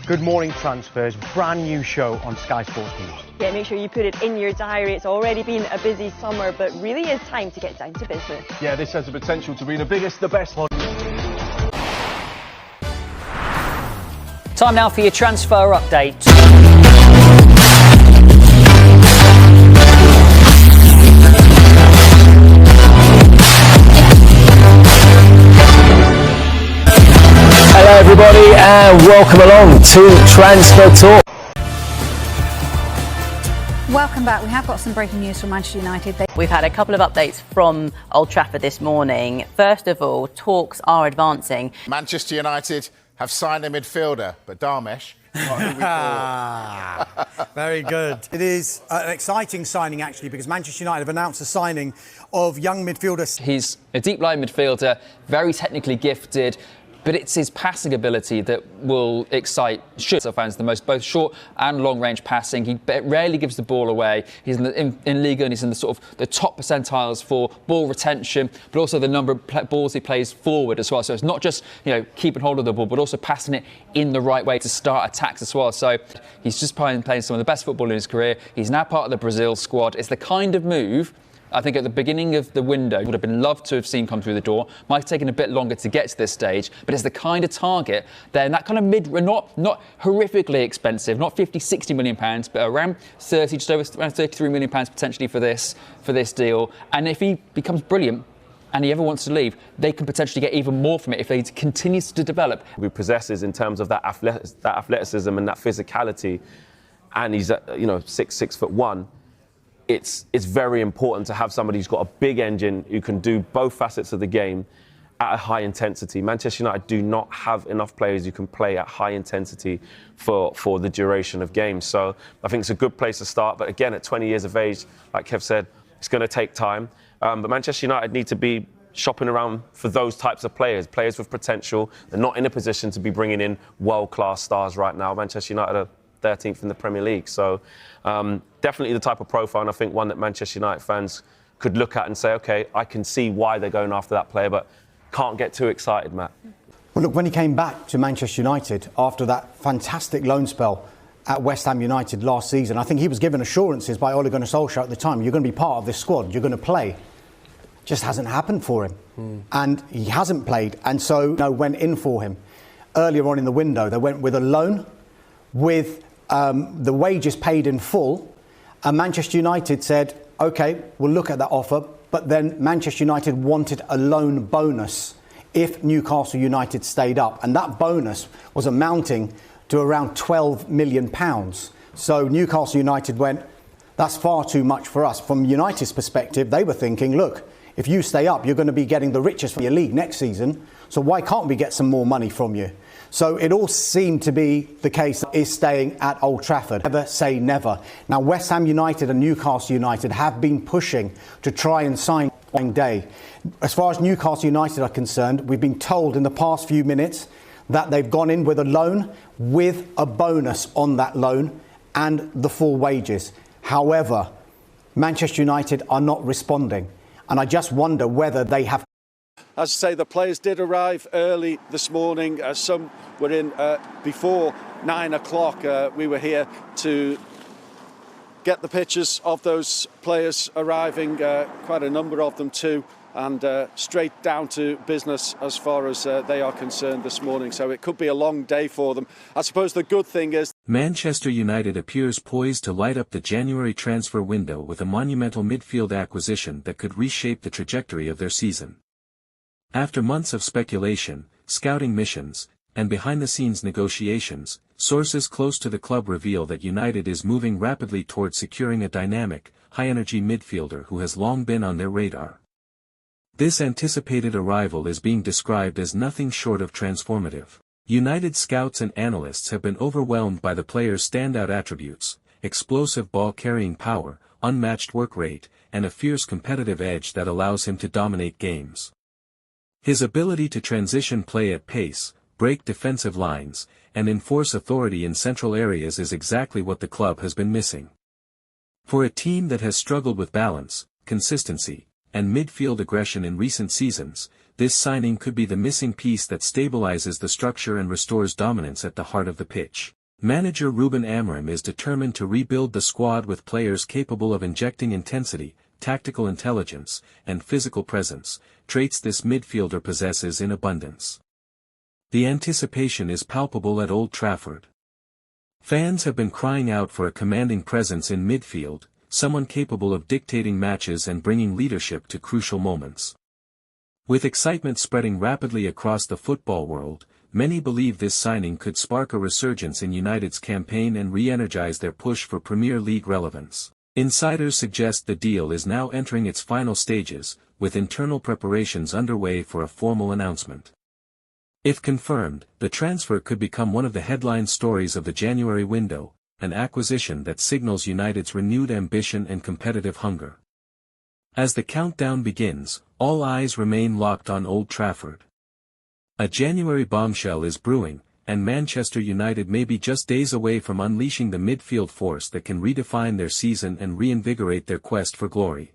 Good morning, Transfers. Brand new show on Sky Sports News. Yeah, make sure you put it in your diary. It's already been a busy summer, but really is time to get down to business. Yeah, this has the potential to be the biggest, the best one. Time now for your transfer update. Hello everybody and welcome along to Transfer Talk. Welcome back. We have got some breaking news from Manchester United. We've had a couple of updates from Old Trafford this morning. First of all, talks are advancing. Manchester United have signed a midfielder, but Darmesh, not who we thought. Very good. It is an exciting signing, actually, because Manchester United have announced the signing of young midfielder. He's a deep-line midfielder, very technically gifted, but it's his passing ability that will excite fans the most, both short and long-range passing. He rarely gives the ball away. He's in Liga and he's in the sort of the top percentiles for ball retention, but also the number of balls he plays forward as well. So it's not just, keeping hold of the ball, but also passing it in the right way to start attacks as well. So he's just playing some of the best football in his career. He's now part of the Brazil squad. It's the kind of move I think at the beginning of the window would have been loved to have seen come through the door. Might have taken a bit longer to get to this stage, but it's the kind of target then that kind of not horrifically expensive, not 50, 60 million pounds, but around 30, just over around 33 million pounds potentially for this deal. And if he becomes brilliant and he ever wants to leave, they can potentially get even more from it if he continues to develop. He possesses in terms of that athleticism and that physicality, and he's 6'1". It's very important to have somebody who's got a big engine who can do both facets of the game at a high intensity. Manchester United do not have enough players who can play at high intensity for the duration of games. So I think it's a good place to start. But again, at 20 years of age, like Kev said, it's going to take time. But Manchester United need to be shopping around for those types of players with potential. They're not in a position to be bringing in world-class stars right now. Manchester United are 13th in the Premier League. So definitely the type of profile, and I think one that Manchester United fans could look at and say, OK, I can see why they're going after that player, but can't get too excited, Matt. Well, look, when he came back to Manchester United after that fantastic loan spell at West Ham United last season, I think he was given assurances by Ole Gunnar Solskjaer at the time, you're going to be part of this squad, you're going to play. Just hasn't happened for him. And he hasn't played, and so went in for him. Earlier on in the window, they went with a loan, with the wages paid in full, and Manchester United said, OK, we'll look at that offer, but then Manchester United wanted a loan bonus if Newcastle United stayed up, and that bonus was amounting to around £12 million. So Newcastle United went, that's far too much for us. From United's perspective, they were thinking, look, if you stay up, you're going to be getting the richest from your league next season, so why can't we get some more money from you? So it all seemed to be the case is staying at Old Trafford. Never say never. Now, West Ham United and Newcastle United have been pushing to try and sign on day. As far as Newcastle United are concerned, we've been told in the past few minutes that they've gone in with a loan with a bonus on that loan and the full wages. However, Manchester United are not responding. And I just wonder whether they have... As I say, the players did arrive early this morning. Some were in before 9 o'clock. We were here to get the pictures of those players arriving, quite a number of them too, and straight down to business as far as they are concerned this morning. So it could be a long day for them. I suppose the good thing is Manchester United appears poised to light up the January transfer window with a monumental midfield acquisition that could reshape the trajectory of their season. After months of speculation, scouting missions, and behind-the-scenes negotiations, sources close to the club reveal that United is moving rapidly towards securing a dynamic, high-energy midfielder who has long been on their radar. This anticipated arrival is being described as nothing short of transformative. United scouts and analysts have been overwhelmed by the player's standout attributes: explosive ball-carrying power, unmatched work rate, and a fierce competitive edge that allows him to dominate games. His ability to transition play at pace, break defensive lines, and enforce authority in central areas is exactly what the club has been missing. For a team that has struggled with balance, consistency, and midfield aggression in recent seasons, this signing could be the missing piece that stabilizes the structure and restores dominance at the heart of the pitch. Manager Rúben Amorim is determined to rebuild the squad with players capable of injecting intensity, tactical intelligence, and physical presence, traits this midfielder possesses in abundance. The anticipation is palpable at Old Trafford. Fans have been crying out for a commanding presence in midfield, someone capable of dictating matches and bringing leadership to crucial moments. With excitement spreading rapidly across the football world, many believe this signing could spark a resurgence in United's campaign and re-energize their push for Premier League relevance. Insiders suggest the deal is now entering its final stages, with internal preparations underway for a formal announcement. If confirmed, the transfer could become one of the headline stories of the January window, an acquisition that signals United's renewed ambition and competitive hunger. As the countdown begins, all eyes remain locked on Old Trafford. A January bombshell is brewing, and Manchester United may be just days away from unleashing the midfield force that can redefine their season and reinvigorate their quest for glory.